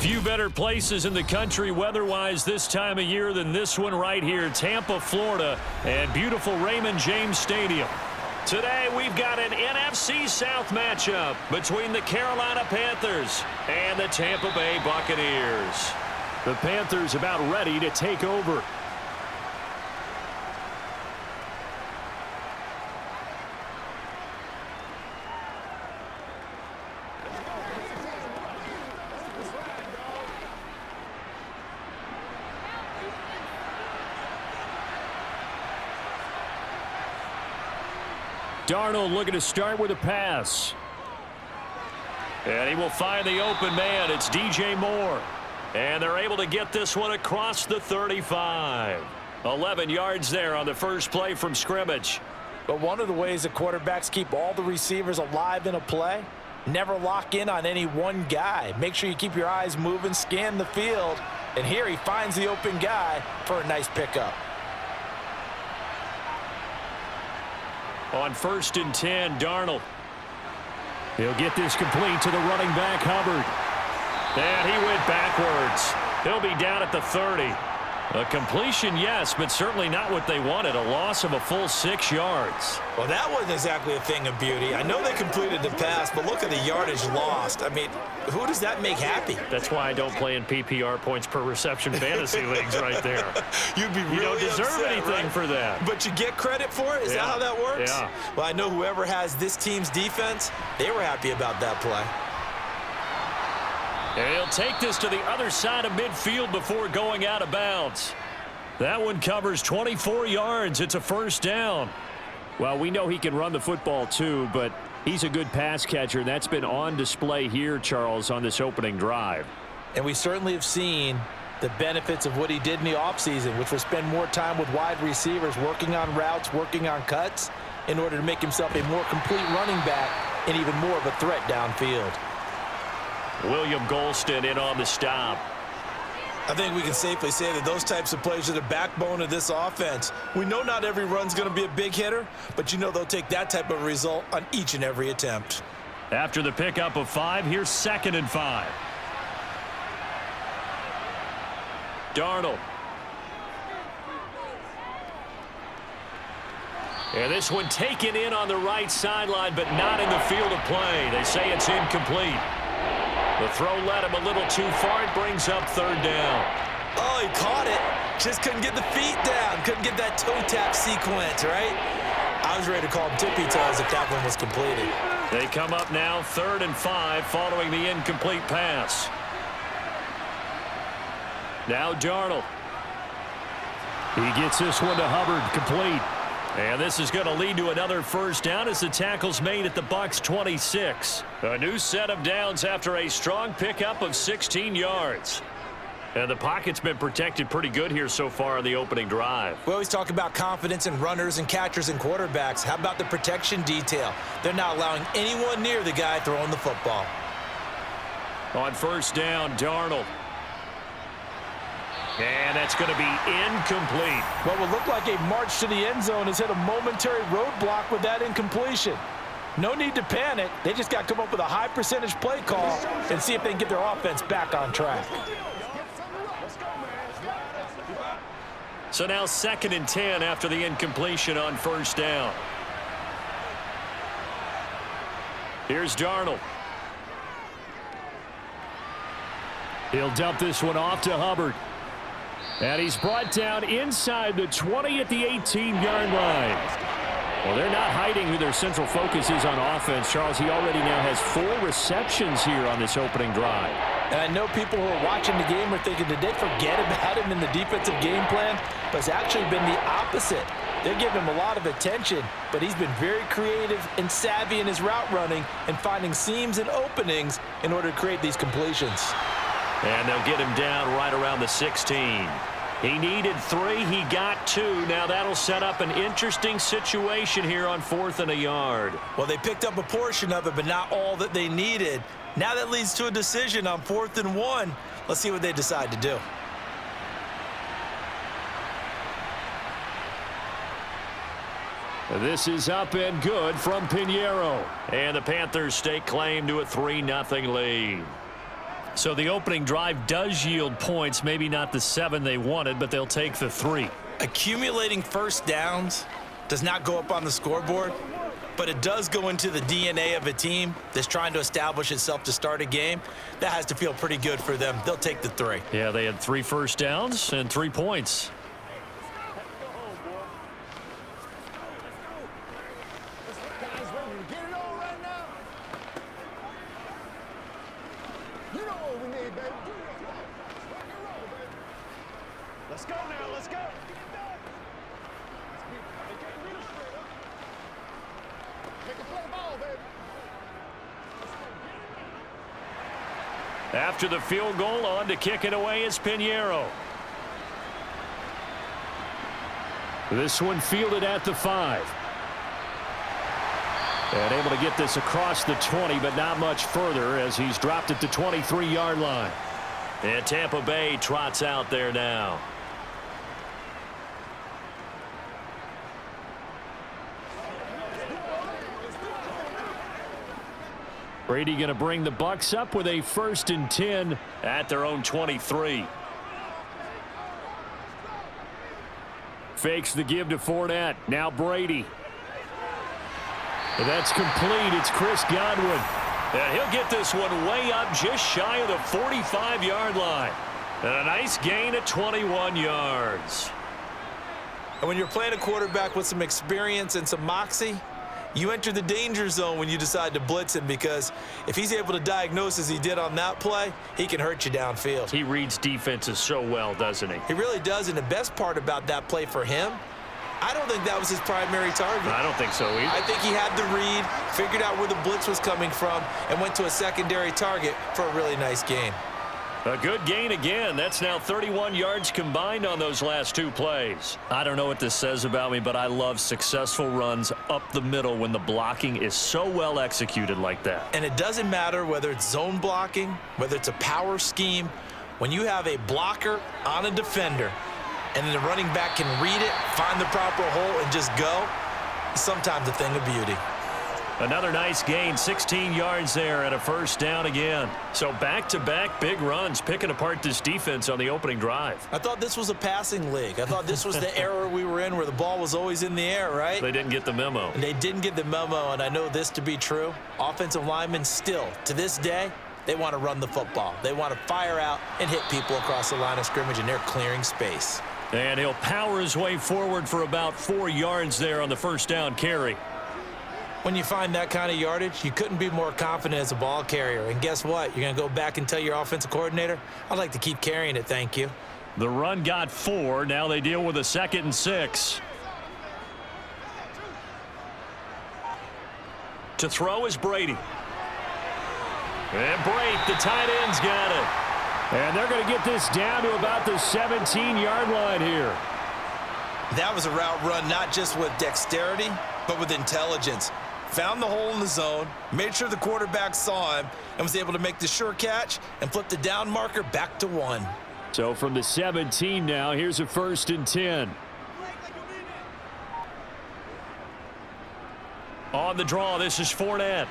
Few better places in the country weather-wise this time of year than this one right here, Tampa, Florida, and beautiful Raymond James Stadium. Today we've got an NFC South matchup between the Carolina Panthers and the Tampa Bay Buccaneers. The Panthers about ready to take over. Darnold looking to start with a pass. And he will find the open man. It's DJ Moore. And they're able to get this one across the 35. 11 yards there on the first play from scrimmage. But one of the ways that quarterbacks keep all the receivers alive in a play, never lock in on any one guy. Make sure you keep your eyes moving, scan the field. And here he finds the open guy for a nice pickup. On 1st and 10, Darnold. He'll get this complete to the running back, Hubbard. And he went backwards. He'll be down at the 30. A completion, yes, but certainly not what they wanted. A loss of a full 6 yards. Well, that wasn't exactly a thing of beauty. I know they completed the pass, but look at the yardage lost. I mean, who does that make happy? That's why I don't play in PPR points per reception fantasy leagues right there. You'd be really You don't deserve upset, anything right? for that. But you get credit for it? Is that how that works? Yeah. Well, I know whoever has this team's defense, they were happy about that play. And he'll take this to the other side of midfield before going out of bounds. That one covers 24 yards. It's a first down. Well, we know he can run the football too, but he's a good pass catcher, and that's been on display here, Charles, on this opening drive. And we certainly have seen the benefits of what he did in the offseason, which was spend more time with wide receivers, working on routes, working on cuts, in order to make himself a more complete running back and even more of a threat downfield. William Golston in on the stop. I think we can safely say that those types of plays are the backbone of this offense. We know not every run's going to be a big hitter, but you know they'll take that type of result on each and every attempt. After the pickup of 5, here's 2nd and 5. Darnold. And this one taken in on the right sideline, but not in the field of play. They say it's incomplete. The throw led him a little too far. It brings up 3rd down. Oh, he caught it. Just couldn't get the feet down. Couldn't get that toe tap sequence, right? I was ready to call him tippy toes if that one was completed. They come up now 3rd and 5 following the incomplete pass. Now Darnold. He gets this one to Hubbard, complete. And this is going to lead to another first down as the tackle's made at the Bucs 26. A new set of downs after a strong pickup of 16 yards. And the pocket's been protected pretty good here so far in the opening drive. We always talk about confidence in runners and catchers and quarterbacks. How about the protection detail? They're not allowing anyone near the guy throwing the football. On 1st down, Darnold. And that's going to be incomplete. What will look like a march to the end zone has hit a momentary roadblock with that incompletion. No need to panic. They just got to come up with a high percentage play call and see if they can get their offense back on track. So now 2nd and 10 after the incompletion on 1st down. Here's Darnold. He'll dump this one off to Hubbard. And he's brought down inside the 20 at the 18-yard line. Well, they're not hiding who their central focus is on offense. Charles, he already now has 4 receptions here on this opening drive. And I know people who are watching the game are thinking, did they forget about him in the defensive game plan? But it's actually been the opposite. They're giving him a lot of attention, but he's been very creative and savvy in his route running and finding seams and openings in order to create these completions. And they'll get him down right around the 16. He needed 3. He got 2. Now that'll set up an interesting situation here on 4th and a yard. Well, they picked up a portion of it, but not all that they needed. Now that leads to a decision on 4th and 1. Let's see what they decide to do. This is up and good from Pinheiro. And the Panthers stake claim to a 3-0 lead. So the opening drive does yield points, maybe not the 7 they wanted, but they'll take the 3. Accumulating first downs does not go up on the scoreboard, but it does go into the DNA of a team that's trying to establish itself to start a game. That has to feel pretty good for them. They'll take the 3. Yeah, they had 3 first downs and 3 points. Let's go now, let's go. Take a play ball, baby. After the field goal, on to kick it away is Pinheiro. This one fielded at the 5. And able to get this across the 20, but not much further as he's dropped at the 23-yard line. And Tampa Bay trots out there now. Brady going to bring the Bucs up with a 1st and 10 at their own 23. Fakes the give to Fournette. Now Brady. And that's complete. It's Chris Godwin. And he'll get this one way up just shy of the 45-yard line. And a nice gain at 21 yards. And when you're playing a quarterback with some experience and some moxie, you enter the danger zone when you decide to blitz him, because if he's able to diagnose as he did on that play, he can hurt you downfield. He reads defenses so well, doesn't he? He really does, and the best part about that play for him, I don't think that was his primary target. I don't think so either. I think he had the read, figured out where the blitz was coming from, and went to a secondary target for a really nice gain. A good gain again. That's now 31 yards combined on those last 2 plays. I don't know what this says about me, but I love successful runs up the middle when the blocking is so well executed like that. And it doesn't matter whether it's zone blocking, whether it's a power scheme. When you have a blocker on a defender and then the running back can read it, find the proper hole, and just go, it's sometimes a thing of beauty. Another nice gain, 16 yards there and a 1st down again. So back-to-back big runs, picking apart this defense on the opening drive. I thought this was a passing league. I thought this was the era we were in where the ball was always in the air, right? They didn't get the memo. And they didn't get the memo, and I know this to be true. Offensive linemen still, to this day, they want to run the football. They want to fire out and hit people across the line of scrimmage, and they're clearing space. And he'll power his way forward for about 4 yards there on the 1st down carry. When you find that kind of yardage, you couldn't be more confident as a ball carrier. And guess what? You're going to go back and tell your offensive coordinator, I'd like to keep carrying it, thank you. The run got 4. Now they deal with a 2nd and 6. To throw is Brady. And Brate, the tight end's got it. And they're going to get this down to about the 17-yard line here. That was a route run not just with dexterity, but with intelligence. Found the hole in the zone, made sure the quarterback saw him, and was able to make the sure catch and flip the down marker back to 1. So from the 17 now, here's a 1st and 10. On the draw, this is Fournette.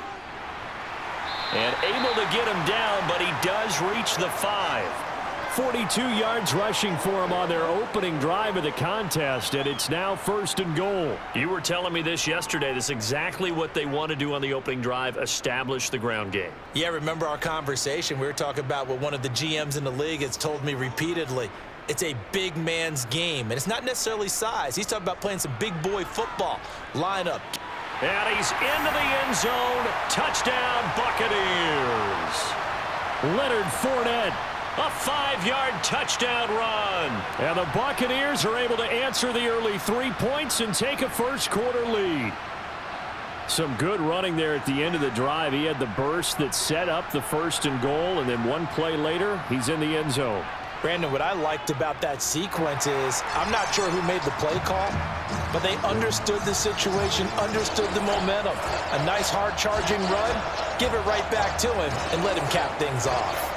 And able to get him down, but he does reach the 5. 42 yards rushing for him on their opening drive of the contest, and it's now 1st and goal. You were telling me this yesterday. This is exactly what they want to do on the opening drive, establish the ground game. Yeah, remember our conversation? We were talking about what one of the GMs in the league has told me repeatedly. It's a big man's game, and it's not necessarily size. He's talking about playing some big boy football. Line up. And he's into the end zone. Touchdown, Buccaneers. Leonard Fournette. A 5-yard touchdown run. And the Buccaneers are able to answer the early 3 points and take a 1st quarter lead. Some good running there at the end of the drive. He had the burst that set up the 1st and goal, and then 1 play later, he's in the end zone. Brandon, what I liked about that sequence is, I'm not sure who made the play call, but they understood the situation, understood the momentum. A nice hard charging run, give it right back to him, and let him cap things off.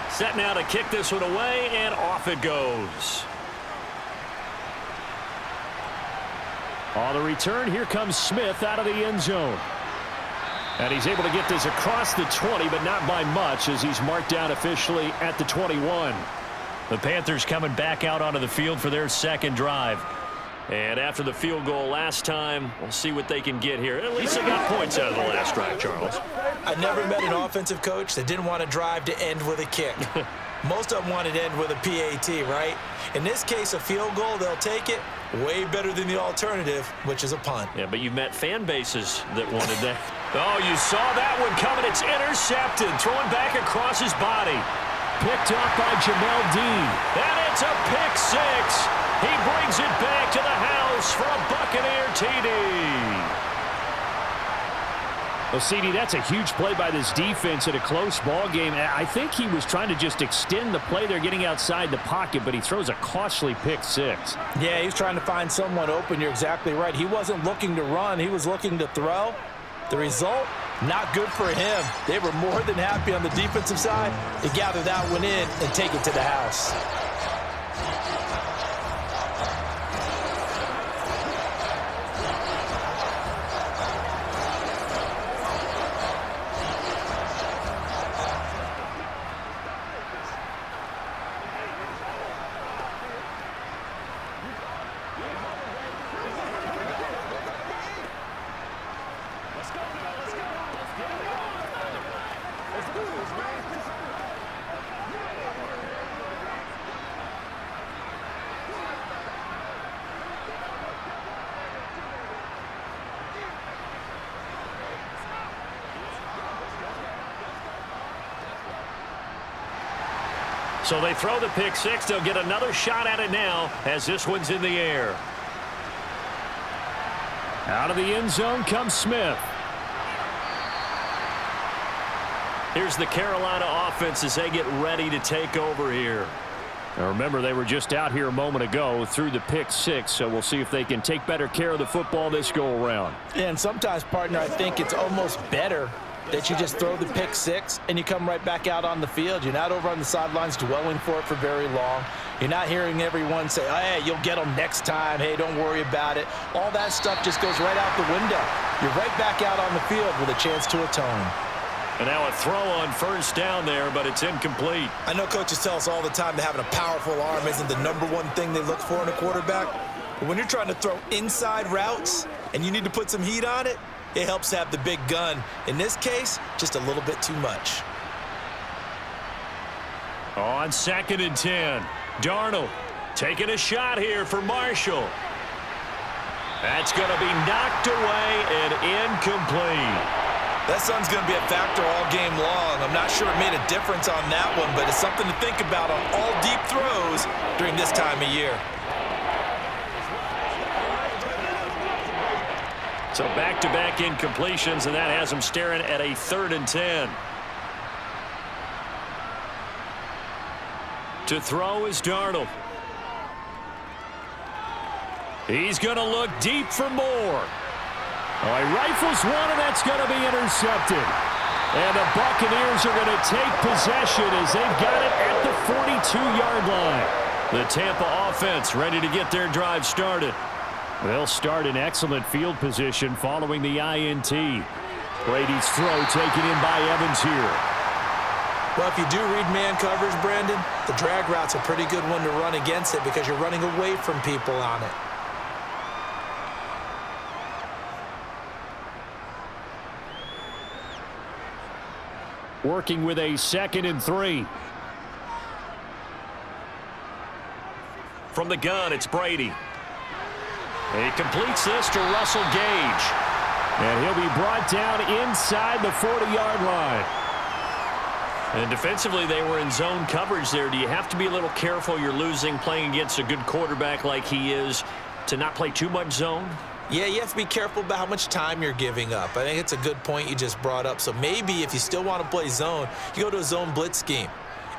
Set now to kick this one away, and off it goes. On the return, here comes Smith out of the end zone. And he's able to get this across the 20, but not by much, as he's marked down officially at the 21. The Panthers coming back out onto the field for their second drive. And after the field goal last time, we'll see what they can get here. At least they got points out of the last drive, Charles. I never met an offensive coach that didn't want to drive to end with a kick. Most of them wanted to end with a PAT, right? In this case, a field goal, they'll take it. Way better than the alternative, which is a punt. Yeah, but you've met fan bases that wanted that. Oh, you saw that one coming. It's intercepted. Throwing back across his body. Picked up by Jamel Dean. And it's a pick six. He brings it back to the house for a Buccaneer TD. Well, CD, that's a huge play by this defense in a close ball game. I think he was trying to just extend the play there, getting outside the pocket, but he throws a costly pick six. Yeah, he's trying to find someone open. You're exactly right. He wasn't looking to run. He was looking to throw. The result, not good for him. They were more than happy on the defensive side to gather that one in and take it to the house. So they throw the pick six. They'll get another shot at it now as this one's in the air. Out of the end zone comes Smith. Here's the Carolina offense as they get ready to take over here. Now remember, they were just out here a moment ago through the pick six, so we'll see if they can take better care of the football this go-around. And sometimes, partner, I think it's almost better that you just throw the pick six and you come right back out on the field. You're not over on the sidelines dwelling for it for very long. You're not hearing everyone say, oh, hey, you'll get them next time. Hey, don't worry about it. All that stuff just goes right out the window. You're right back out on the field with a chance to atone. And now a throw on first down there, but it's incomplete. I know coaches tell us all the time that having a powerful arm isn't the number one thing they look for in a quarterback. But when you're trying to throw inside routes and you need to put some heat on it, it helps to have the big gun. In this case, just a little bit too much. On 2nd and 10, Darnold taking a shot here for Marshall. That's going to be knocked away and incomplete. That sun's going to be a factor all game long. I'm not sure it made a difference on that one, but it's something to think about on all deep throws during this time of year. So back-to-back incompletions, and that has them staring at a 3rd and 10. To throw is Darnold. He's going to look deep for more. Oh, he rifles one, and that's going to be intercepted. And the Buccaneers are going to take possession as they've got it at the 42-yard line. The Tampa offense ready to get their drive started. They'll start in excellent field position following the INT. Brady's throw taken in by Evans here. Well, if you do read man coverage, Brandon, the drag route's a pretty good one to run against it because you're running away from people on it. Working with a 2nd and 3. From the gun, it's Brady. He completes this to Russell Gage. And he'll be brought down inside the 40-yard line. And defensively, they were in zone coverage there. Do you have to be a little careful? You're losing, playing against a good quarterback like he is, to not play too much zone? Yeah, you have to be careful about how much time you're giving up. I think it's a good point you just brought up. So maybe if you still want to play zone, you go to a zone blitz scheme.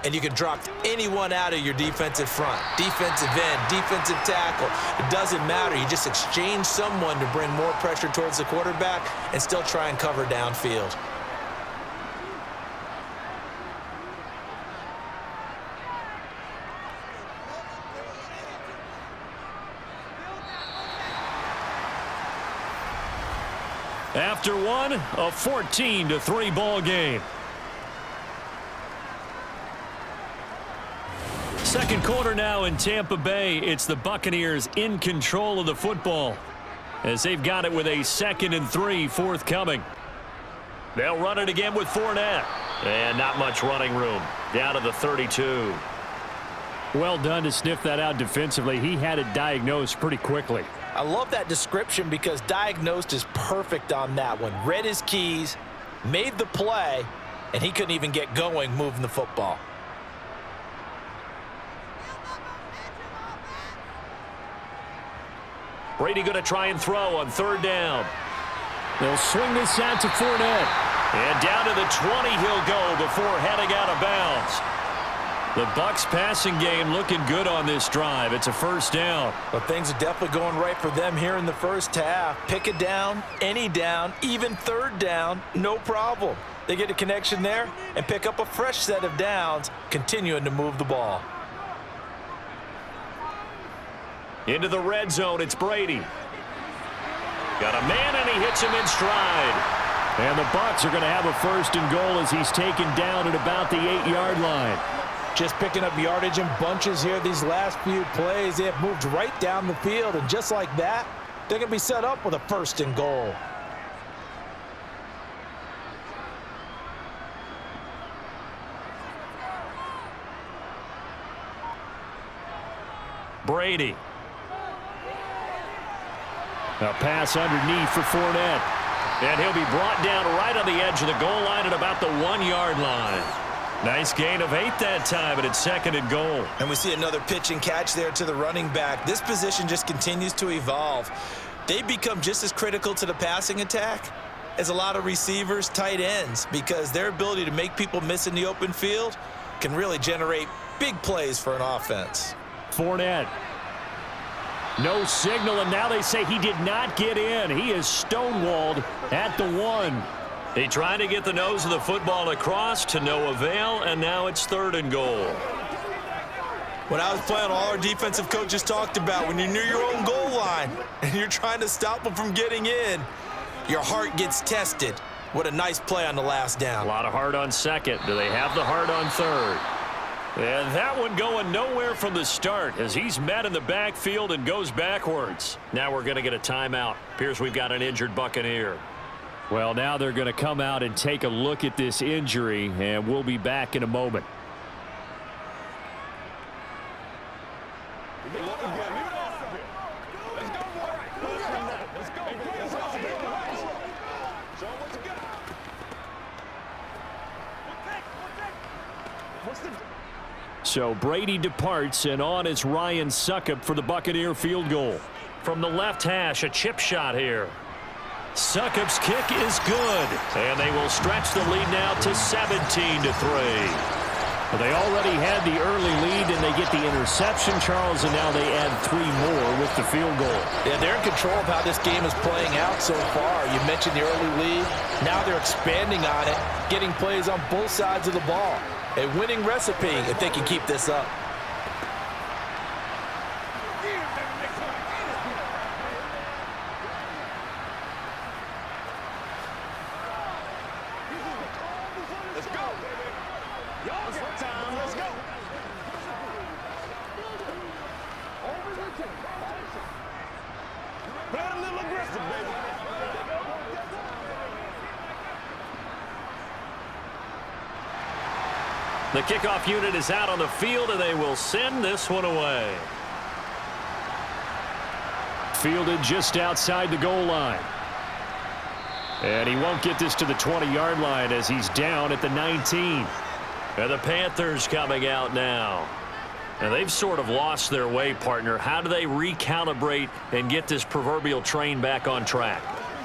and you can drop anyone out of your defensive front. Defensive end, defensive tackle. It doesn't matter. You just exchange someone to bring more pressure towards the quarterback and still try and cover downfield. After one, a 14-3 ball game. Second quarter now in Tampa Bay. It's the Buccaneers in control of the football as they've got it with a 2nd and 3 forthcoming. They'll run it again with Fournette. And not much running room. Down to the 32. Well done to sniff that out defensively. He had it diagnosed pretty quickly. I love that description because diagnosed is perfect on that one. Read his keys, made the play, and he couldn't even get going moving the football. Brady going to try and throw on 3rd down. They'll swing this out to Fournette. And down to the 20 he'll go before heading out of bounds. The Bucs passing game looking good on this drive. It's a 1st down. But things are definitely going right for them here in the first half. Pick a down, any down, even 3rd down, no problem. They get a connection there and pick up a fresh set of downs, continuing to move the ball. Into the red zone, it's Brady. Got a man, and he hits him in stride. And the Bucs are going to have a 1st and goal as he's taken down at about the 8-yard line. Just picking up yardage in bunches here these last few plays. They have moved right down the field, and just like that, they're going to be set up with a 1st and goal. Brady. A pass underneath for Fournette. And he'll be brought down right on the edge of the goal line at about the 1-yard line. Nice gain of 8 that time, and it's 2nd and goal. And we see another pitch and catch there to the running back. This position just continues to evolve. They become just as critical to the passing attack as a lot of receivers, tight ends, because their ability to make people miss in the open field can really generate big plays for an offense. Fournette. No signal, and now they say he did not get in. He is stonewalled at the 1. He tried to get the nose of the football across to no avail, and now it's 3rd and goal. When I was playing, all our defensive coaches talked about when you're near your own goal line and you're trying to stop them from getting in, your heart gets tested. What a nice play on the last down. A lot of heart on 2nd. Do they have the heart on 3rd? And that one going nowhere from the start as he's met in the backfield and goes backwards. Now we're going to get a timeout. Appears we've got an injured Buccaneer. Well, now they're going to come out and take a look at this injury, and we'll be back in a moment. So Brady departs, and on is Ryan Succop for the Buccaneer field goal. From the left hash, a chip shot here. Succop's kick is good, and they will stretch the lead now to 17-3. Well, they already had the early lead, and they get the interception, Charles, and now they add 3 more with the field goal. Yeah, they're in control of how this game is playing out so far. You mentioned the early lead. Now they're expanding on it, getting plays on both sides of the ball. A winning recipe if they can keep this up. Let's go. Y'all got time. Let's go. Play a little aggressive, baby. The kickoff unit is out on the field, and they will send this one away. Fielded just outside the goal line. And he won't get this to the 20-yard line as he's down at the 19. And the Panthers coming out now. And they've sort of lost their way, partner. How do they recalibrate and get this proverbial train back on track?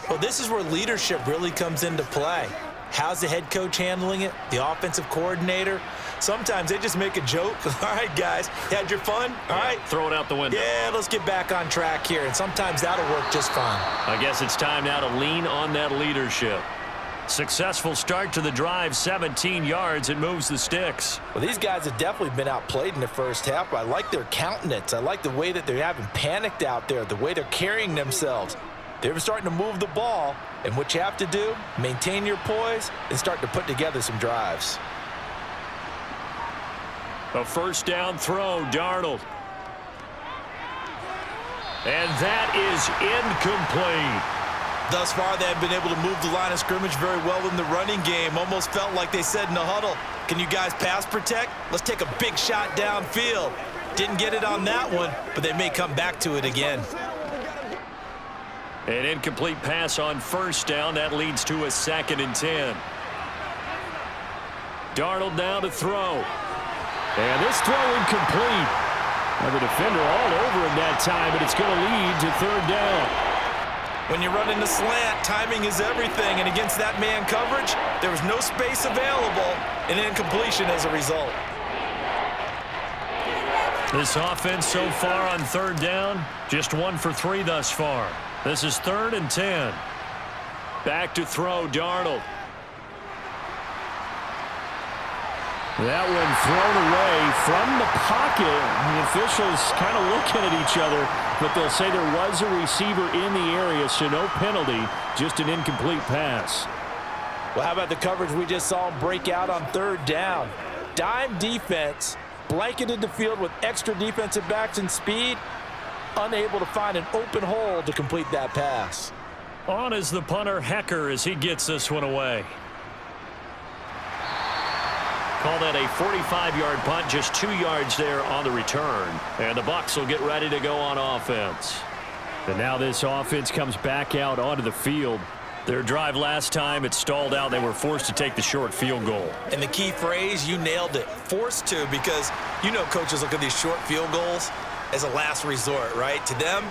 Well, this is where leadership really comes into play. How's the head coach handling it? The offensive coordinator? Sometimes they just make a joke. All right, guys, had your fun? All right. Throw it out the window. Yeah, let's get back on track here, and sometimes that'll work just fine. I guess it's time now to lean on that leadership. Successful start to the drive, 17 yards. It moves the sticks. Well, these guys have definitely been outplayed in the first half. I like their countenance. I like the way that they haven't panicked out there, the way they're carrying themselves. They're starting to move the ball, and what you have to do, maintain your poise and start to put together some drives. A first down throw, Darnold. And that is incomplete. Thus far, they have been able to move the line of scrimmage very well in the running game. Almost felt like they said in the huddle, can you guys pass protect? Let's take a big shot downfield. Didn't get it on that one, but they may come back to it again. An incomplete pass on first down. That leads to a 2nd and 10. Darnold now to throw. And this throw incomplete. And the defender all over him that time, but it's going to lead to 3rd down. When you're running the slant, timing is everything, and against that man coverage, there was no space available, and incompletion as a result. This offense so far on 3rd down, just 1 for 3 thus far. This is 3rd and 10. Back to throw, Darnold. That one thrown away from the pocket. The officials kind of looking at each other, but they'll say there was a receiver in the area, so no penalty, just an incomplete pass. Well, how about the coverage we just saw him break out on 3rd down? Dime defense, blanketed the field with extra defensive backs and speed, unable to find an open hole to complete that pass. On is the punter, Hecker, as he gets this one away. Call that a 45-yard punt, just 2 yards there on the return. And the Bucs will get ready to go on offense. And now this offense comes back out onto the field. Their drive last time, it stalled out. They were forced to take the short field goal. And the key phrase, you nailed it, forced to, because you know coaches look at these short field goals as a last resort, right? To them,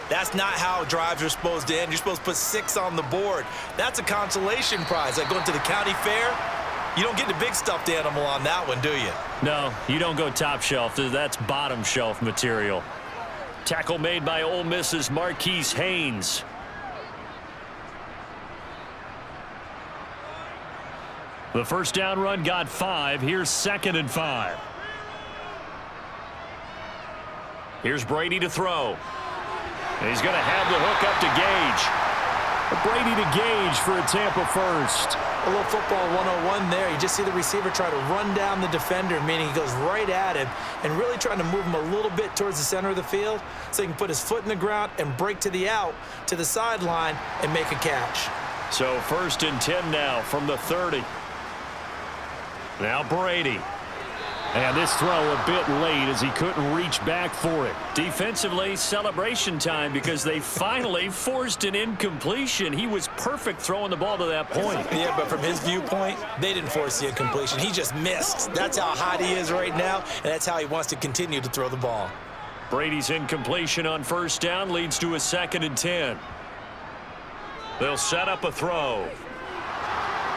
that's not how drives are supposed to end. You're supposed to put 6 on the board. That's a consolation prize. Like going to the county fair, you don't get the big stuffed animal on that one, do you? No, you don't go top shelf. That's bottom shelf material. Tackle made by Ole Miss's Marquise Haynes. The first down run got 5. Here's 2nd and 5. Here's Brady to throw. And he's going to have the hook up to Gage. Brady to Gage for a Tampa first. A little football 101 there. You just see the receiver try to run down the defender, meaning he goes right at him and really trying to move him a little bit towards the center of the field so he can put his foot in the ground and break to the out, to the sideline, and make a catch. So 1st and 10 now from the 30. Now Brady. And this throw a bit late as he couldn't reach back for it. Defensively, celebration time because they finally forced an incompletion. He was perfect throwing the ball to that point. Yeah, but from his viewpoint, they didn't force the incompletion. He just missed. That's how hot he is right now, and that's how he wants to continue to throw the ball. Brady's incompletion on first down leads to a 2nd and 10. They'll set up a throw.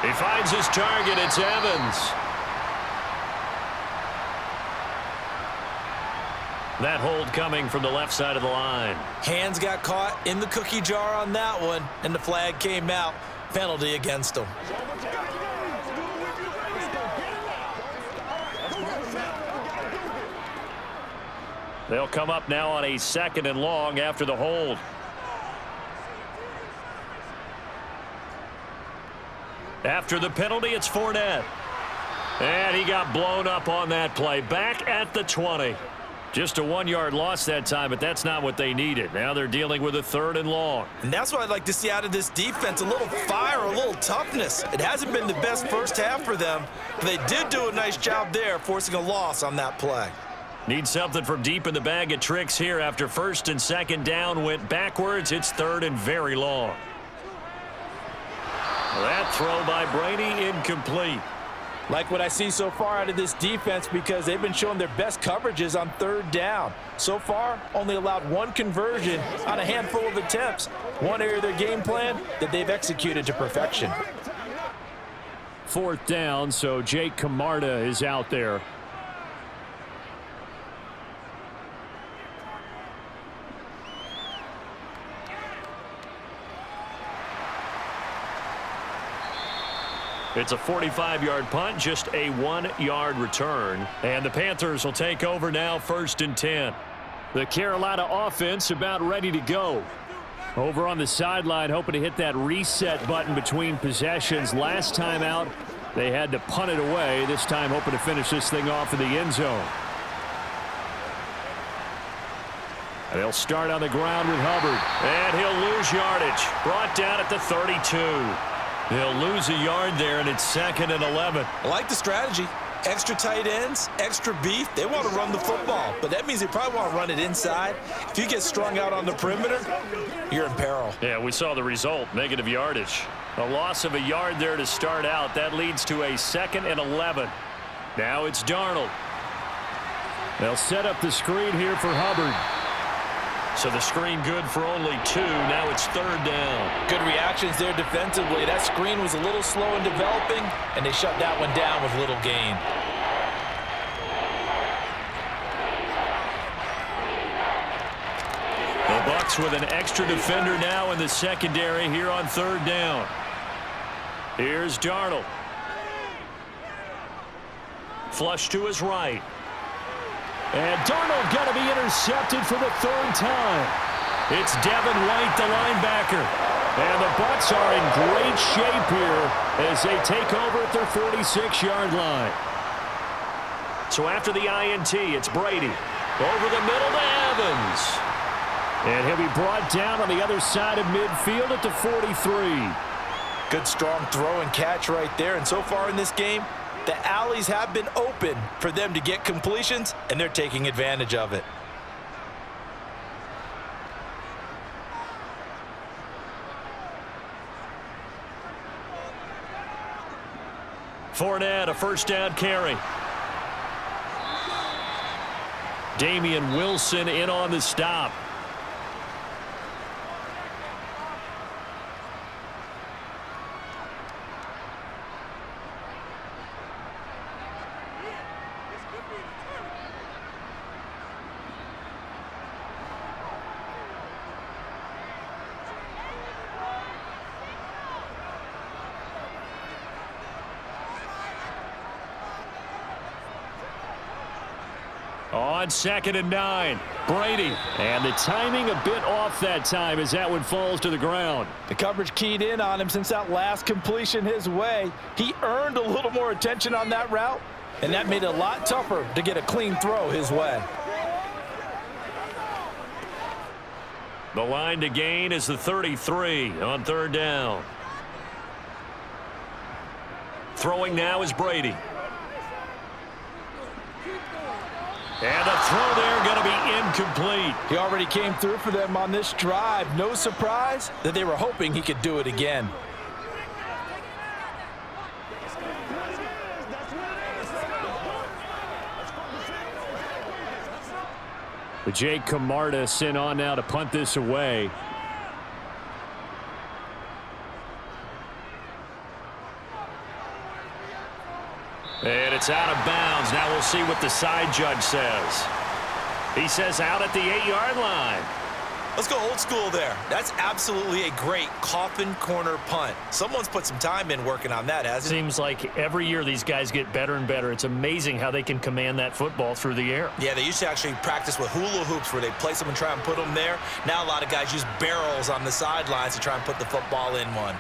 He finds his target. It's Evans. That hold coming from the left side of the line. Hands got caught in the cookie jar on that one, and the flag came out. Penalty against him. They'll come up now on a 2nd and long after the hold. After the penalty, it's Fournette. And he got blown up on that play. Back at the 20. Just a 1-yard loss that time, but that's not what they needed. Now they're dealing with a 3rd and long. And that's what I'd like to see out of this defense, a little fire, a little toughness. It hasn't been the best first half for them, but they did do a nice job there, forcing a loss on that play. Need something from deep in the bag of tricks here after 1st and 2nd down went backwards. It's 3rd and very long. That throw by Brady incomplete. Like what I see so far out of this defense because they've been showing their best coverages on 3rd down. So far, only allowed 1 conversion on a handful of attempts. One area of their game plan that they've executed to perfection. 4th down, so Jake Camarda is out there. It's a 45-yard punt, just a 1-yard return. And the Panthers will take over now, 1st and 10. The Carolina offense about ready to go. Over on the sideline, hoping to hit that reset button between possessions. Last time out, they had to punt it away. This time, hoping to finish this thing off in the end zone. And they'll start on the ground with Hubbard. And he'll lose yardage. Brought down at the 32. They'll lose a yard there, and it's 2nd and 11. I like the strategy. Extra tight ends, extra beef. They want to run the football, but that means they probably want to run it inside. If you get strung out on the perimeter, you're in peril. Yeah, we saw the result, negative yardage. A loss of a yard there to start out. That leads to a 2nd and 11. Now it's Darnold. They'll set up the screen here for Hubbard. So the screen good for only 2. Now it's 3rd down. Good reactions there defensively. That screen was a little slow in developing, and they shut that one down with little gain. The Bucs with an extra defender now in the secondary here on 3rd down. Here's Darnold. Flush to his right. And Darnold got to be intercepted for the 3rd time. It's Devin White, the linebacker. And the Bucs are in great shape here as they take over at their 46-yard line. So after the INT, it's Brady. Over the middle to Evans. And he'll be brought down on the other side of midfield at the 43. Good strong throw and catch right there. And so far in this game, the alleys have been open for them to get completions, and they're taking advantage of it. Fournette, a 1st down carry. Damian Wilson in on the stop. On 2nd and 9, Brady. And the timing a bit off that time as that one falls to the ground. The coverage keyed in on him since that last completion his way. He earned a little more attention on that route, and that made it a lot tougher to get a clean throw his way. The line to gain is the 33 on 3rd down. Throwing now is Brady. And the throw there going to be incomplete. He already came through for them on this drive. No surprise that they were hoping he could do it again. But Jake Camarda sent on now to punt this away. And it's out of bounds. Now we'll see what the side judge says. He says out at the 8-yard line. Let's go old school there. That's absolutely a great coffin corner punt. Someone's put some time in working on that, hasn't it? Seems like every year these guys get better and better. It's amazing how they can command that football through the air. Yeah, they used to actually practice with hula hoops where they place them and try and put them there. Now a lot of guys use barrels on the sidelines to try and put the football in one.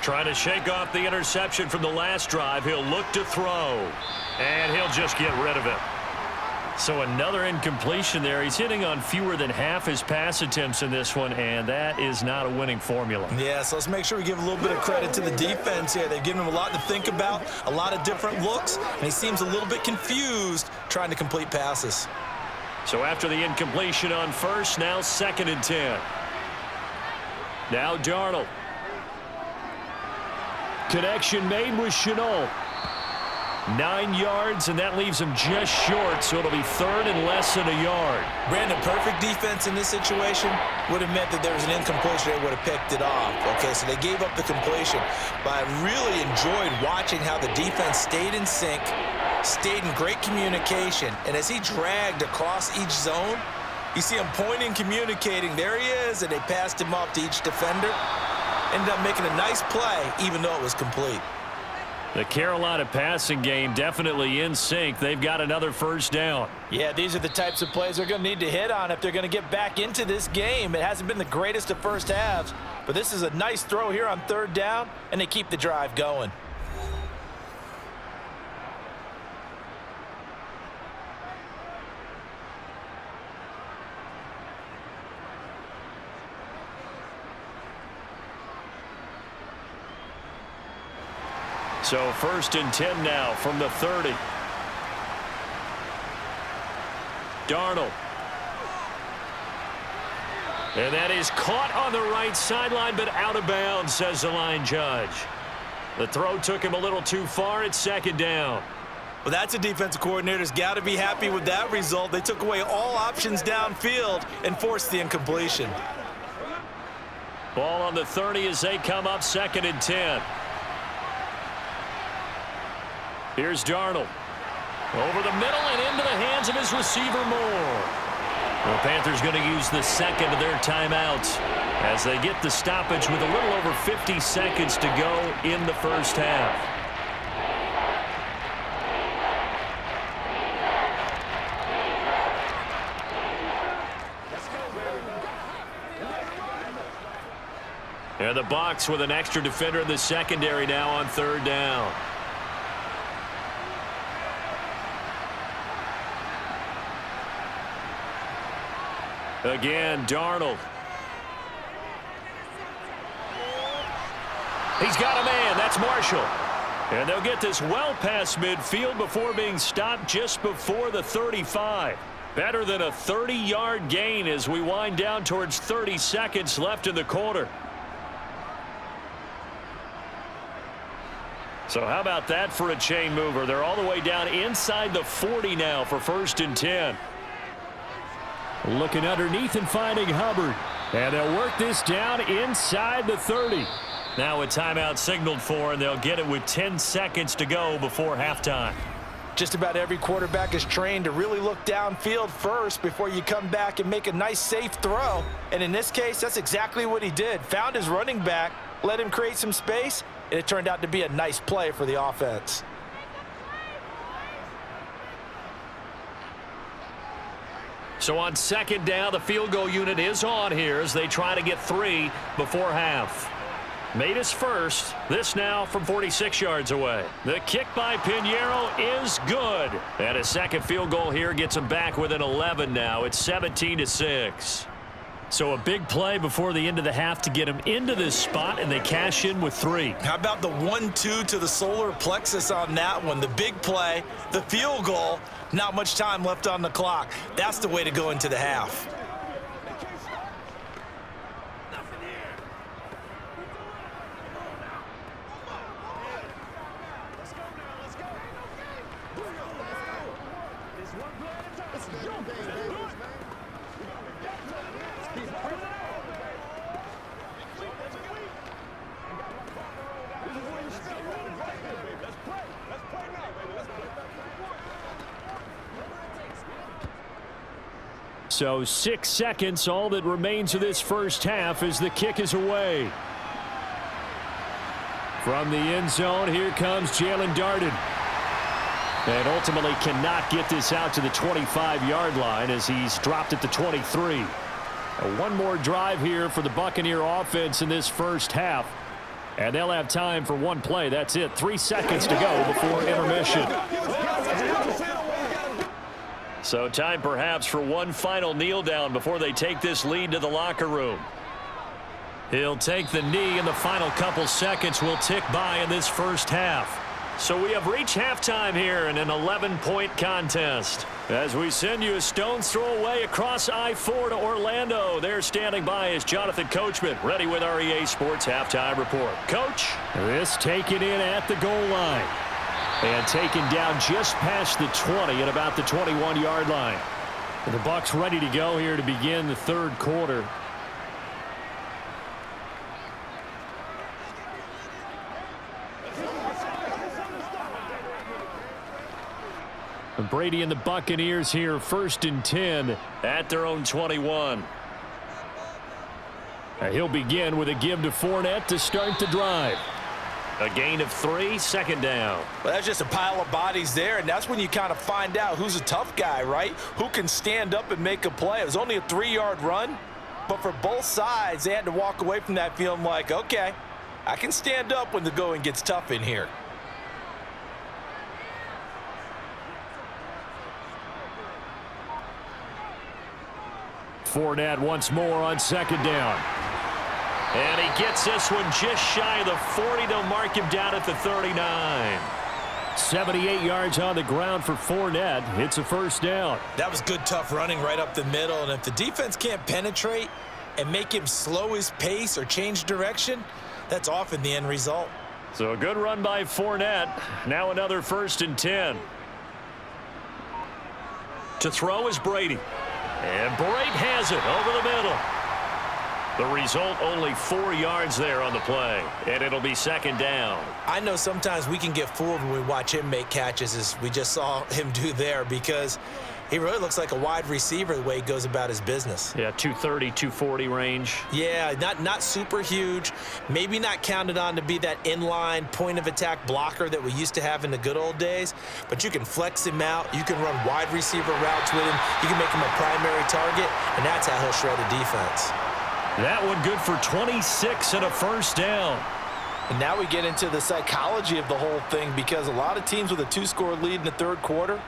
Trying to shake off the interception from the last drive. He'll look to throw. And he'll just get rid of it. So another incompletion there. He's hitting on fewer than half his pass attempts in this one, and that is not a winning formula. Yeah, so let's make sure we give a little bit of credit to the defense here. They've given him a lot to think about, a lot of different looks, and he seems a little bit confused trying to complete passes. So after the incompletion on 1st, now 2nd and 10. Now Darnold. Connection made with Chenault. 9 yards, and that leaves them just short, so it'll be third and less than a yard. Brandon, perfect defense in this situation would have meant that there was an incompletion. They would have picked it off. Okay, so they gave up the completion. But I really enjoyed watching how the defense stayed in sync, stayed in great communication, and as he dragged across each zone, you see him pointing, communicating. There he is, and they passed him off to each defender. Ended up making a nice play, even though it was complete. The Carolina passing game definitely in sync. They've got another first down. Yeah, these are the types of plays they're going to need to hit on if they're going to get back into this game. It hasn't been the greatest of first halves, but this is a nice throw here on third down, and they keep the drive going. So first and 10 now from the 30. Darnold. And that is caught on the right sideline, but out of bounds, says the line judge. The throw took him a little too far. It's second down. Well, that's a defensive coordinator's got to be happy with that result. They took away all options downfield and forced the incompletion. Ball on the 30 as they come up second and 10. Here's Darnold. Over the middle and into the hands of his receiver Moore. The Panthers going to use the second of their timeouts as they get the stoppage with a little over 50 seconds to go in the first half. And the Bucs with an extra defender in the secondary now on third down. Again, Darnold. He's got a man. That's Marshall. And they'll get this well past midfield before being stopped just before the 35. Better than a 30-yard gain as we wind down towards 30 seconds left in the quarter. So how about that for a chain mover? They're all the way down inside the 40 now for first and 10. Looking underneath and finding Hubbard. And they'll work this down inside the 30. Now a timeout signaled for, and they'll get it with 10 seconds to go before halftime. Just about every quarterback is trained to really look downfield first before you come back and make a nice, safe throw. And in this case, that's exactly what he did. Found his running back, let him create some space, and it turned out to be a nice play for the offense. So on second down, the field goal unit is on here as they try to get 3 before half. Made his first. This now from 46 yards away. The kick by Pinheiro is good. And a second field goal here gets him back within 11 now. It's 17-6. So a big play before the end of the half to get him into this spot, and they cash in with 3. How about the 1-2 to the solar plexus on that one? The big play, the field goal, not much time left on the clock. That's the way to go into the half. So 6 seconds, all that remains of this first half as the kick is away. From the end zone, here comes Jalen Darden. And ultimately cannot get this out to the 25-yard line as he's dropped at the 23. One more drive here for the Buccaneer offense in this first half. And they'll have time for one play. That's it. 3 seconds to go before intermission. So time perhaps for one final kneel down before they take this lead to the locker room. He'll take the knee, and the final couple seconds will tick by in this first half. So we have reached halftime here in an 11-point contest. As we send you a stone's throw away across I-4 to Orlando. There standing by is Jonathan Coachman, ready with our EA Sports Halftime Report. Coach? This taken in at the goal line. And taken down just past the 20 at about the 21-yard line. And the Bucs ready to go here to begin the third quarter. And Brady and the Buccaneers here, 1st and 10 at their own 21. He'll begin with a give to Fournette to start the drive. A gain of 3, 2nd down. Well, that's just a pile of bodies there, and that's when you kind of find out who's a tough guy, right? Who can stand up and make a play. It was only a 3-yard run, but for both sides, they had to walk away from that feeling like, okay, I can stand up when the going gets tough in here. Fournette once more on 2nd down. And he gets this one just shy of the 40. They'll mark him down at the 39. 78 yards on the ground for Fournette. It's a 1st down. That was good, tough running right up the middle. And if the defense can't penetrate and make him slow his pace or change direction, that's often the end result. So a good run by Fournette. Now another 1st and 10. To throw is Brady. And Brady has it over the middle. The result, only 4 yards there on the play, and it'll be 2nd down. I know sometimes we can get fooled when we watch him make catches, as we just saw him do there, because he really looks like a wide receiver the way he goes about his business. Yeah, 230, 240 range. Yeah, not super huge, maybe not counted on to be that inline point-of-attack blocker that we used to have in the good old days, but you can flex him out, you can run wide receiver routes with him, you can make him a primary target, and that's how he'll shred a defense. That one good for 26 and a 1st down. And now we get into the psychology of the whole thing, because a lot of teams with a 2-score lead in the third quarter,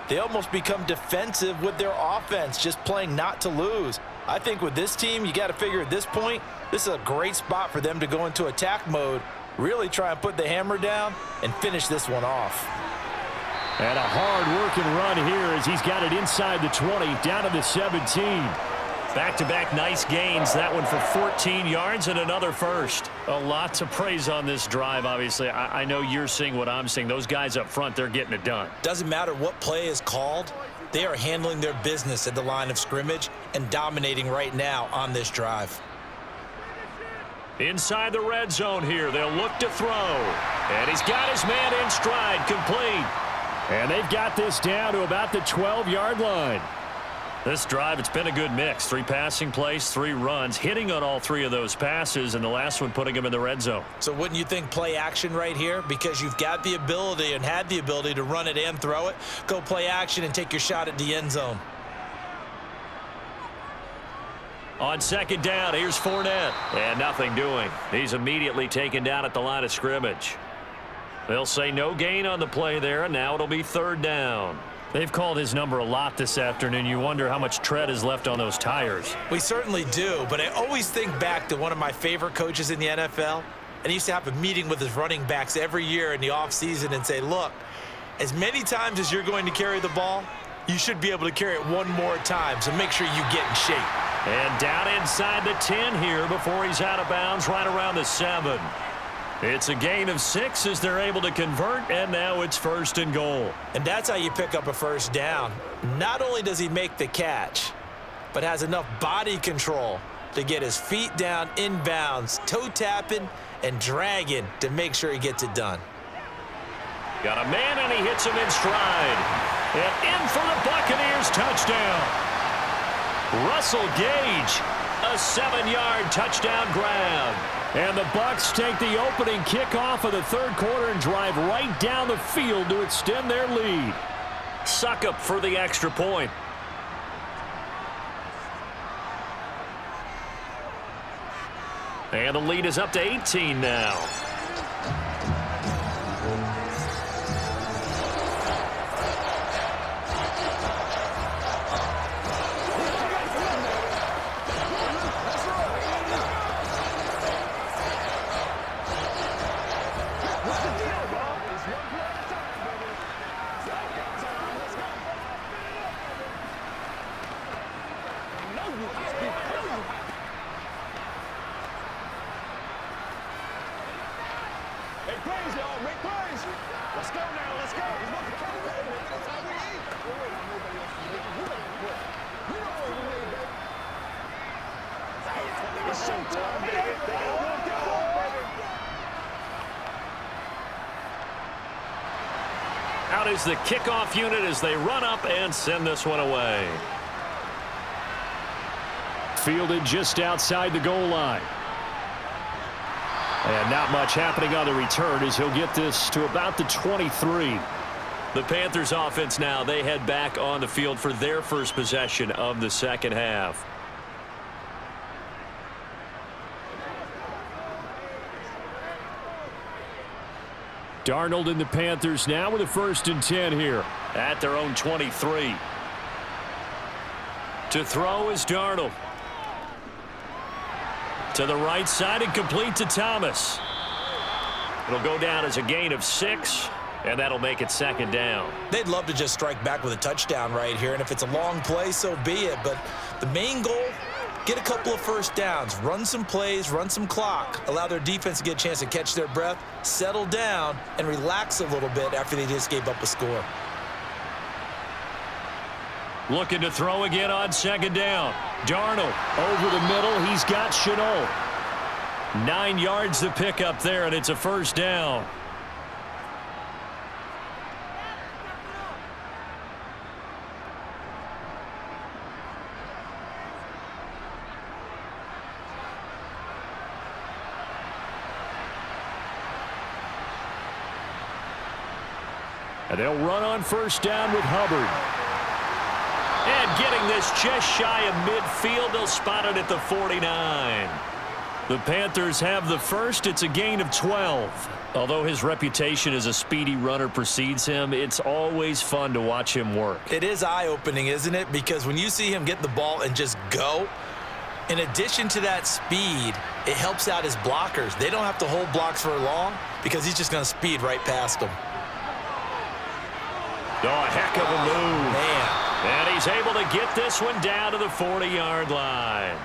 they almost become defensive with their offense, just playing not to lose. I think with this team, you got to figure at this point, this is a great spot for them to go into attack mode, really try and put the hammer down and finish this one off. And a hard-working run here as he's got it inside the 20, down to the 17. Back-to-back nice gains. That one for 14 yards and another 1st. A lot to praise on this drive, obviously. I know you're seeing what I'm seeing. Those guys up front, they're getting it done. Doesn't matter what play is called. They are handling their business at the line of scrimmage and dominating right now on this drive. Inside the red zone here. They'll look to throw. And he's got his man in stride, complete. And they've got this down to about the 12-yard line. This drive, it's been a good mix. 3 passing plays, 3 runs, hitting on all 3 of those passes, and the last one putting him in the red zone. So wouldn't you think play action right here? Because you've got the ability and had the ability to run it and throw it. Go play action and take your shot at the end zone. On 2nd down, here's Fournette. And nothing doing. He's immediately taken down at the line of scrimmage. They'll say no gain on the play there, and now it'll be 3rd down. They've called his number a lot this afternoon. You wonder how much tread is left on those tires. We certainly do, but I always think back to one of my favorite coaches in the NFL, and he used to have a meeting with his running backs every year in the offseason and say, look, as many times as you're going to carry the ball, you should be able to carry it one more time, so make sure you get in shape. And down inside the 10 here before he's out of bounds, right around the 7. It's a gain of 6 as they're able to convert, and now it's 1st and goal. And that's how you pick up a 1st down. Not only does he make the catch, but has enough body control to get his feet down inbounds, toe tapping and dragging to make sure he gets it done. Got a man, and he hits him in stride. And in for the Buccaneers touchdown. Russell Gage, a 7-yard touchdown grab. And the Bucs take the opening kickoff of the third quarter and drive right down the field to extend their lead. Suckup for the extra point. And the lead is up to 18 now. plays, y'all. Make plays. Let's go now. Let's go. That's how we eat. It's showtime, baby. Out is the kickoff unit as they run up and send this one away. Fielded just outside the goal line. And not much happening on the return as he'll get this to about the 23. The Panthers offense now, they head back on the field for their first possession of the second half. Darnold and the Panthers now with a 1st and 10 here. At their own 23. To throw is Darnold. To the right side and complete to Thomas. It'll go down as a gain of 6, and that'll make it 2nd down. They'd love to just strike back with a touchdown right here, and if it's a long play, so be it. But the main goal, get a couple of first downs, run some plays, run some clock, allow their defense to get a chance to catch their breath, settle down, and relax a little bit after they just gave up a score. Looking to throw again on 2nd down. Darnold Over the middle, he's got Chenault. 9 yards to pick up there, and it's a 1st down. And they'll run on 1st down with Hubbard. And getting this just shy of midfield, they'll spot it at the 49. The Panthers have the first. It's a gain of 12. Although his reputation as a speedy runner precedes him, it's always fun to watch him work. It is eye-opening, isn't it? Because when you see him get the ball and just go, in addition to that speed, it helps out his blockers. They don't have to hold blocks for long because he's just going to speed right past them. Oh, a heck of a move. Man. And he's able to get this one down to the 40-yard line.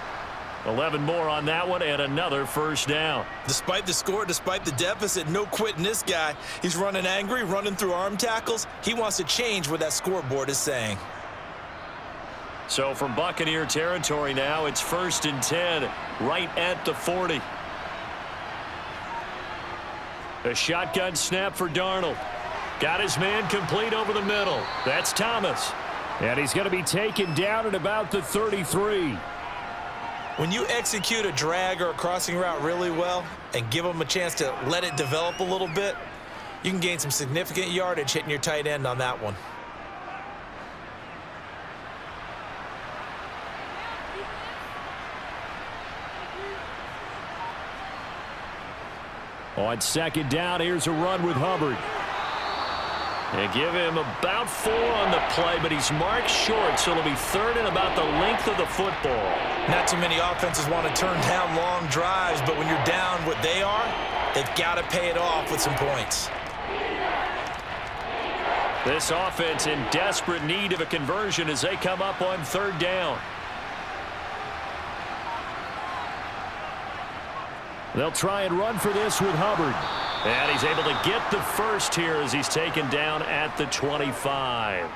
11 more on that one and another 1st down. Despite the score, despite the deficit, no quitting this guy. He's running angry, running through arm tackles. He wants to change what that scoreboard is saying. So from Buccaneer territory now, it's 1st and 10 right at the 40. A shotgun snap for Darnold. Got his man complete over the middle. That's Thomas. And he's going to be taken down at about the 33. When you execute a drag or a crossing route really well and give them a chance to let it develop a little bit, you can gain some significant yardage hitting your tight end on that one. On 2nd down, here's a run with Hubbard. They give him about 4 on the play, but he's marked short, so it'll be 3rd and about the length of the football. Not too many offenses want to turn down long drives, but when you're down what they are, they've got to pay it off with some points. This offense in desperate need of a conversion as they come up on 3rd down. They'll try and run for this with Hubbard. And he's able to get the first here as he's taken down at the 25.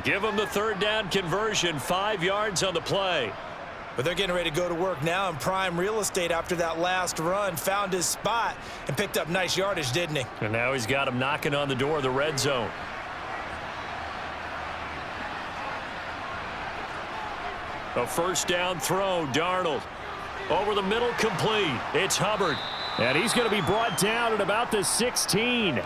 Give him the 3rd down conversion, 5 yards on the play. But they're getting ready to go to work now in prime real estate after that last run. Found his spot and picked up nice yardage, didn't he? And now he's got him knocking on the door of the red zone. A 1st down throw, Darnold. Over the middle, complete. It's Hubbard. And he's going to be brought down at about the 16.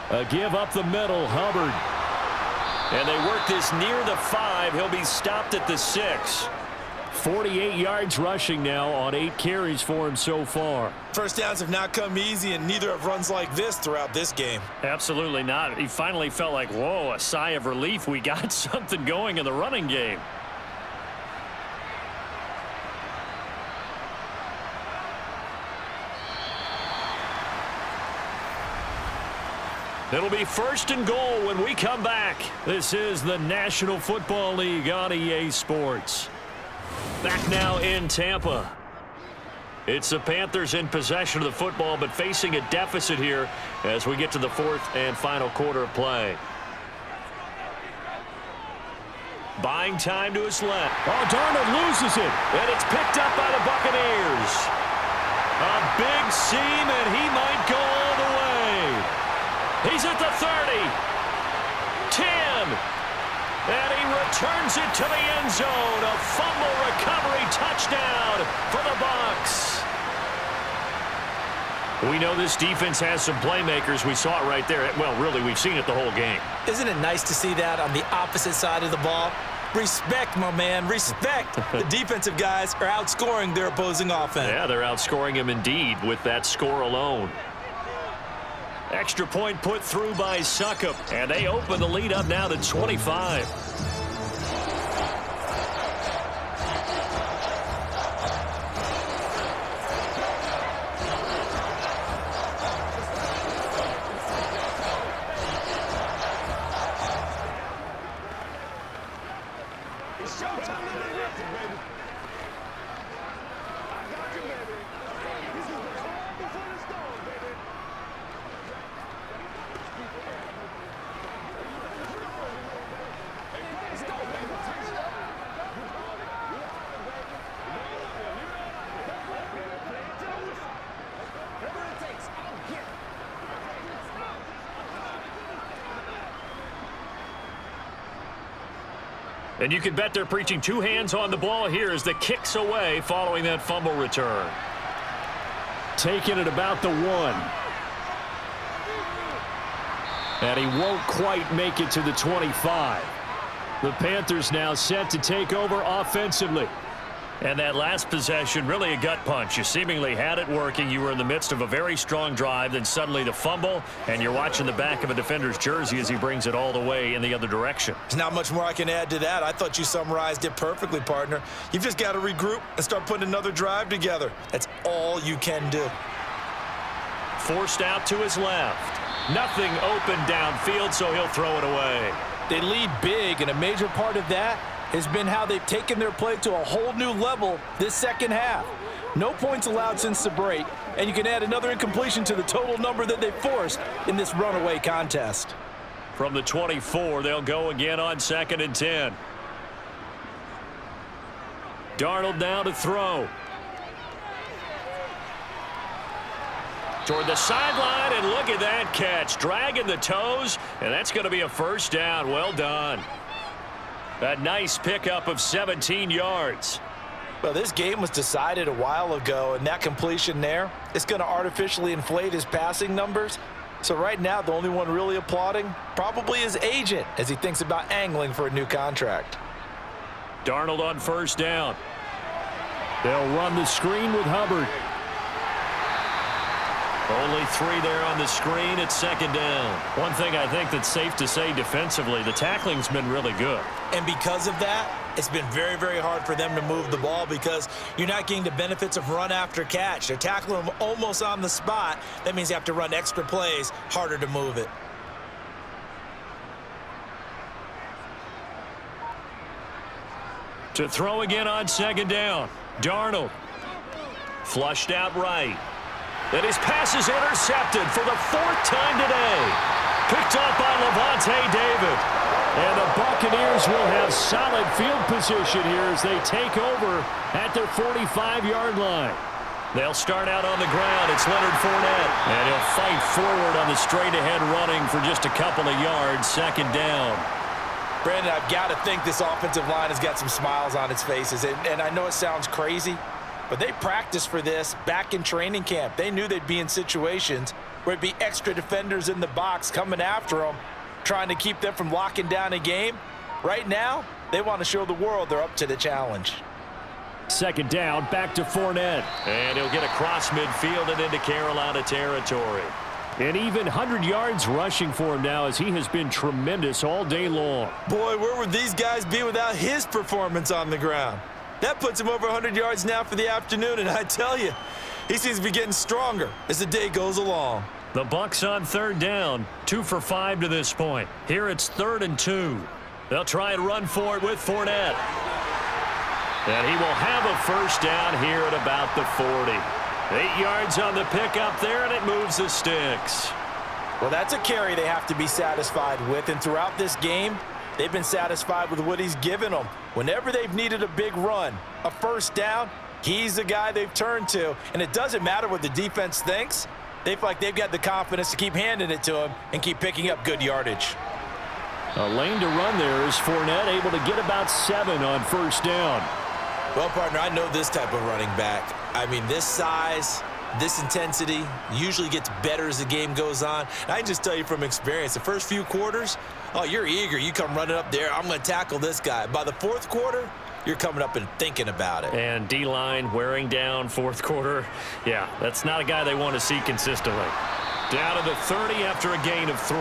A give up the middle, Hubbard. And they work this near the 5. He'll be stopped at the 6. 48 yards rushing now on 8 carries for him so far. First downs have not come easy, and neither have runs like this throughout this game. Absolutely not. He finally felt like, whoa, a sigh of relief. We got something going in the running game. It'll be 1st and goal when we come back. This is the National Football League on EA Sports. Back now in Tampa. It's the Panthers in possession of the football, but facing a deficit here as we get to the 4th and final quarter of play. Buying time to his left. Oh, Darnold loses it. And it's picked up by the Buccaneers. A big seam, and he might go all the way. He's at the 30. 10. And he returns it to the end zone. A fumble recovery touchdown for the Bucs. We know this defense has some playmakers. We saw it right there. Well, really, we've seen it the whole game. Isn't it nice to see that on the opposite side of the ball? Respect, my man, respect. The defensive guys are outscoring their opposing offense. Yeah, they're outscoring him indeed with that score alone. Extra point put through by Suckup, and they open the lead up now to 25. It's showtime in the rifle, baby. I got you, baby. This is the calm before the storm, baby. Let's go, baby. Whatever it takes, I'll get it. And you can bet they're preaching 2 hands on the ball here as the kick's away following that fumble return. Taking it about the 1. And he won't quite make it to the 25. The Panthers now set to take over offensively. And that last possession, really a gut punch. You seemingly had it working. You were in the midst of a very strong drive. Then suddenly the fumble, and you're watching the back of a defender's jersey as he brings it all the way in the other direction. There's not much more I can add to that. I thought you summarized it perfectly, partner. You've just got to regroup and start putting another drive together. That's all you can do. Forced out to his left. Nothing open downfield, so he'll throw it away. They lead big, and a major part of that has been how they've taken their play to a whole new level this second half. No points allowed since the break, and you can add another incompletion to the total number that they forced in this runaway contest. From the 24, they'll go again on 2nd and 10. Darnold now to throw. Toward the sideline, and look at that catch. Dragging the toes, and that's going to be a first down. Well done. A nice pickup of 17 yards. Well, this game was decided a while ago, and that completion there is going to artificially inflate his passing numbers. So right now, the only one really applauding probably his agent as he thinks about angling for a new contract. Darnold on first down. They'll run the screen with Hubbard. Only 3 there on the screen at 2nd down. One thing I think that's safe to say defensively, the tackling's been really good. And because of that, it's been very, very hard for them to move the ball because you're not getting the benefits of run after catch. They're tackling them almost on the spot. That means you have to run extra plays, harder to move it. To throw again on 2nd down. Darnold. Flushed out right. And his pass is intercepted for the 4th time today. Picked up by Levante David. And the Buccaneers will have solid field position here as they take over at their 45-yard line. They'll start out on the ground. It's Leonard Fournette. And he'll fight forward on the straight-ahead running for just a couple of yards. 2nd down. Brandon, I've got to think this offensive line has got some smiles on its faces. And I know it sounds crazy, but they practiced for this back in training camp. They knew they'd be in situations where it'd be extra defenders in the box coming after them, trying to keep them from locking down a game. Right now, they want to show the world they're up to the challenge. 2nd down, back to Fournette. And he'll get across midfield and into Carolina territory. And even 100 yards rushing for him now as he has been tremendous all day long. Boy, where would these guys be without his performance on the ground? That puts him over 100 yards now for the afternoon, and I tell you, he seems to be getting stronger as the day goes along. The Bucs on third down, 2 for 5 to this point. Here it's 3rd and 2. They'll try and run for it with Fournette. And he will have a first down here at about the 40. 8 yards on the pickup there, and it moves the sticks. Well, that's a carry they have to be satisfied with, and throughout this game, they've been satisfied with what he's given them. Whenever they've needed a big run, a first down, he's the guy they've turned to, and it doesn't matter what the defense thinks. They feel like they've got the confidence to keep handing it to him and keep picking up good yardage. A lane to run there is Fournette, able to get about 7 on first down. Well, partner, I know this type of running back. I mean, this size, this intensity usually gets better as the game goes on. And I can just tell you from experience, the first few quarters, oh, you're eager. You come running up there, I'm going to tackle this guy. By the fourth quarter, you're coming up and thinking about it. And D-line wearing down fourth quarter. Yeah, that's not a guy they want to see consistently. Down to the 30 after a gain of 3.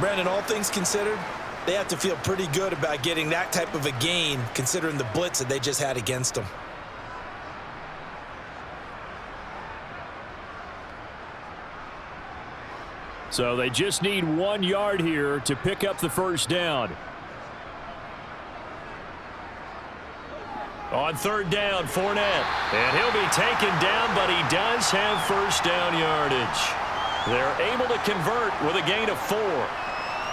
Brandon, all things considered, they have to feel pretty good about getting that type of a gain considering the blitz that they just had against them. So they just need 1 yard here to pick up the first down. On third down, Fournette. And he'll be taken down, but he does have first down yardage. They're able to convert with a gain of 4.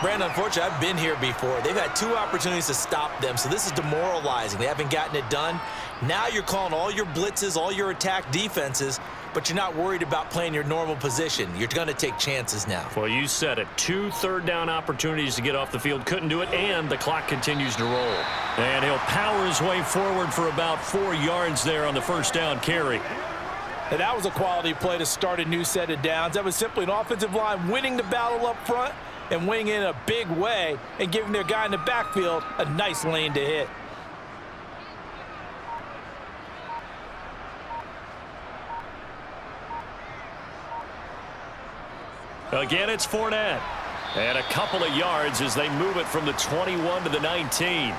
Brandon, unfortunately, I've been here before. They've had 2 opportunities to stop them, so this is demoralizing. They haven't gotten it done. Now you're calling all your blitzes, all your attack defenses, but you're not worried about playing your normal position. You're going to take chances now. Well, you said it. 2 third-down opportunities to get off the field. Couldn't do it, and the clock continues to roll. And he'll power his way forward for about 4 yards there on the first down carry. And that was a quality play to start a new set of downs. That was simply an offensive line winning the battle up front and winning in a big way and giving their guy in the backfield a nice lane to hit. Again, it's Fournette. And a couple of yards as they move it from the 21 to the 19.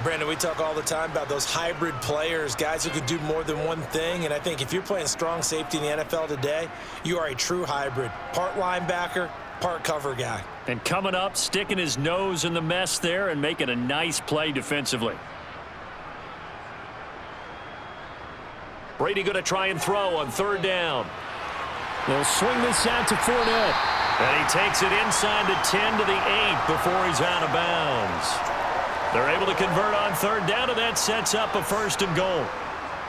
Brandon, we talk all the time about those hybrid players, guys who could do more than one thing. And I think if you're playing strong safety in the NFL today, you are a true hybrid. Part linebacker, part cover guy. And coming up, sticking his nose in the mess there and making a nice play defensively. Brady going to try and throw on third down. They'll swing this out to Fournette. And he takes it inside the 10 to the 8 before he's out of bounds. They're able to convert on third down, and that sets up a first and goal.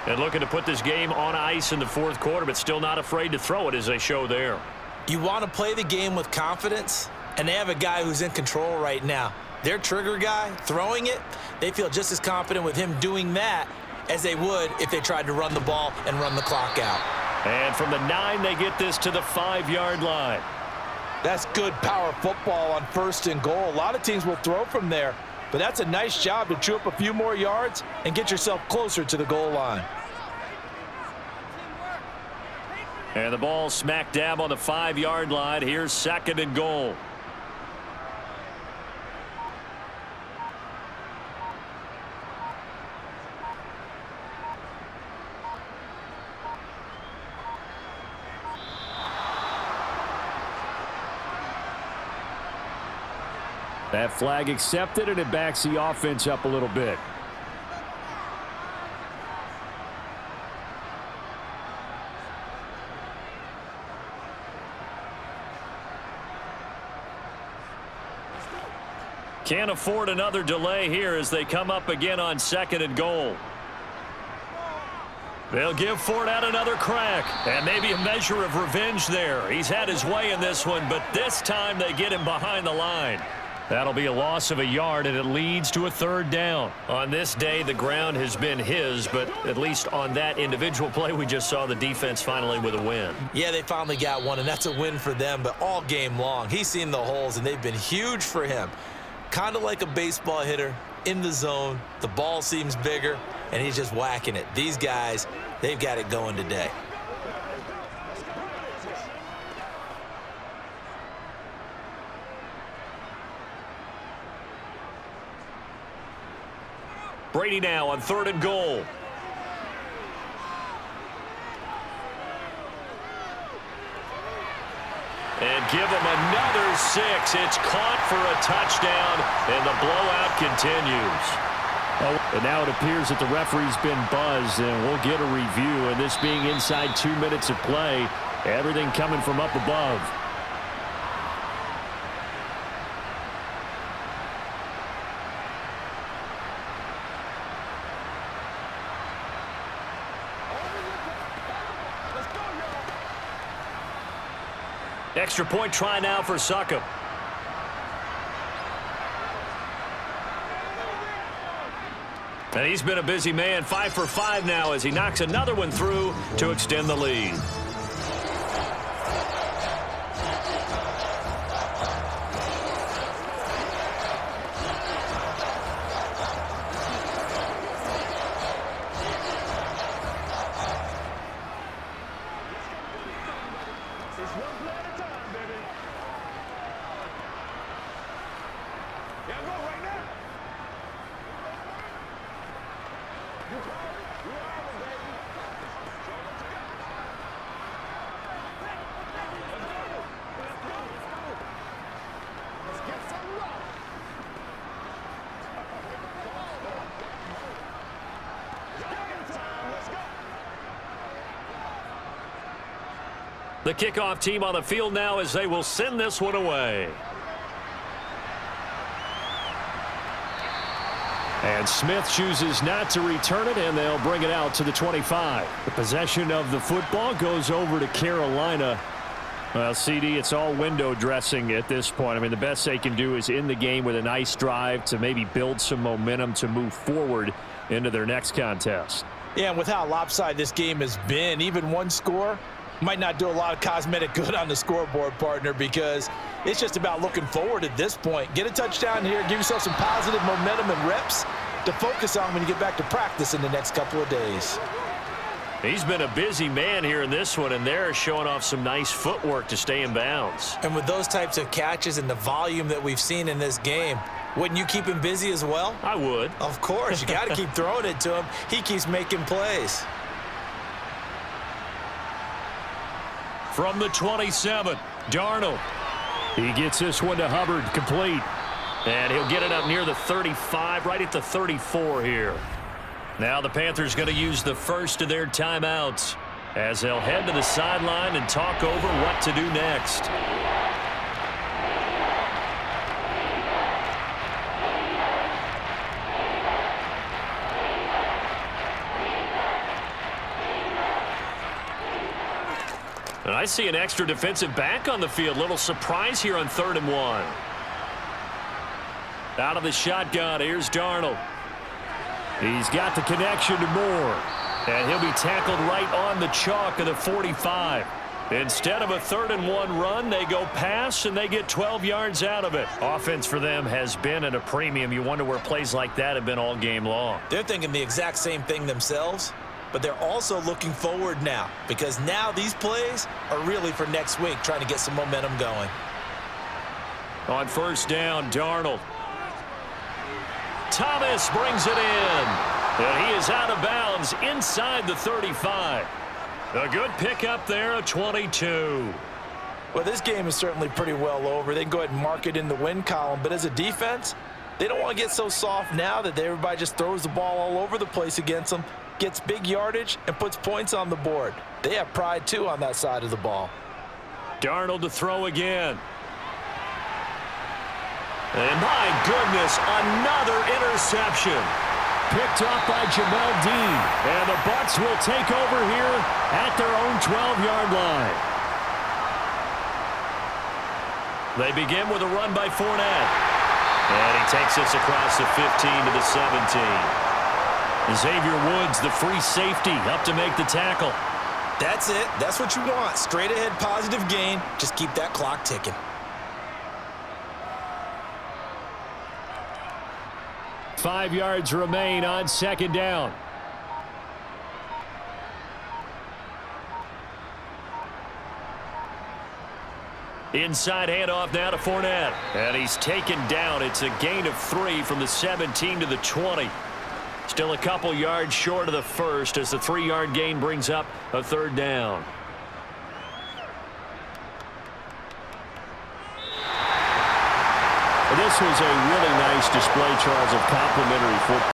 And looking to put this game on ice in the fourth quarter, but still not afraid to throw it as they show there. You want to play the game with confidence, and they have a guy who's in control right now. Their trigger guy, throwing it, they feel just as confident with him doing that as they would if they tried to run the ball and run the clock out. And from the 9, they get this to the 5-yard line. That's good power football on first and goal. A lot of teams will throw from there, but that's a nice job to chew up a few more yards and get yourself closer to the goal line. And the ball smack dab on the 5-yard line. Here's second and goal. That flag accepted, and it backs the offense up a little bit. Can't afford another delay here as they come up again on second and goal. They'll give Fournette another crack, and maybe a measure of revenge there. He's had his way in this one, but this time they get him behind the line. That'll be a loss of a yard, and it leads to a third down. On this day, the ground has been his, but at least on that individual play, we just saw the defense finally with a win. Yeah, they finally got one, and that's a win for them, but all game long, he's seen the holes, and they've been huge for him. Kind of like a baseball hitter in the zone. The ball seems bigger, and he's just whacking it. These guys, they've got it going today. Brady now on third and goal. And give them another 6. It's caught for a touchdown, and the blowout continues. And now it appears that the referee's been buzzed, and we'll get a review. And this being inside 2 minutes of play, everything coming from up above. Extra point try now for Succop. And he's been a busy man, 5 for 5 now as he knocks another one through to extend the lead. The kickoff team on the field now as they will send this one away. And Smith chooses not to return it, and they'll bring it out to the 25. The possession of the football goes over to Carolina. Well, CD, it's all window dressing at this point. I mean, the best they can do is in the game with a nice drive to maybe build some momentum to move forward into their next contest. Yeah, and with how lopsided this game has been, even one score might not do a lot of cosmetic good on the scoreboard, partner, because it's just about looking forward at this point. Get a touchdown here, give yourself some positive momentum and reps to focus on when you get back to practice in the next couple of days. He's been a busy man here in this one, and they're showing off some nice footwork to stay in bounds. And with those types of catches and the volume that we've seen in this game, wouldn't you keep him busy as well? I would. Of course. You got to keep throwing it to him. He keeps making plays. From the 27, Darnold. He gets this one to Hubbard, complete. And he'll get it up near the 35, right at the 34 here. Now the Panthers going to use the first of their timeouts as they'll head to the sideline and talk over what to do next. And I see an extra defensive back on the field. Little surprise here on 3rd and 1. Out of the shotgun, here's Darnold. He's got the connection to Moore. And he'll be tackled right on the chalk of the 45. Instead of a 3rd and 1 run, they go pass, and they get 12 yards out of it. Offense for them has been at a premium. You wonder where plays like that have been all game long. They're thinking the exact same thing themselves, but they're also looking forward now, because now these plays are really for next week, trying to get some momentum going. On 1st down, Darnold. Thomas brings it in. And he is out of bounds inside the 35. A good pickup there, a 22. Well, this game is certainly pretty well over. They can go ahead and mark it in the win column, but as a defense, they don't want to get so soft now that everybody just throws the ball all over the place against them, gets big yardage, and puts points on the board. They have pride, too, on that side of the ball. Darnold to throw again. And my goodness, another interception. Picked off by Jamel Dean. And the Bucs will take over here at their own 12-yard line. They begin with a run by Fournette. And he takes us across the 15 to the 17. Xavier Woods, the free safety, up to make the tackle. That's it. That's what you want. Straight ahead, positive gain. Just keep that clock ticking. 5 yards remain on 2nd down. Inside handoff now to Fournette. And he's taken down. It's a gain of 3 from the 17 to the 20. Still a couple yards short of the first as the 3-yard gain brings up a 3rd down. this was a really nice display, Charles, of complimentary football.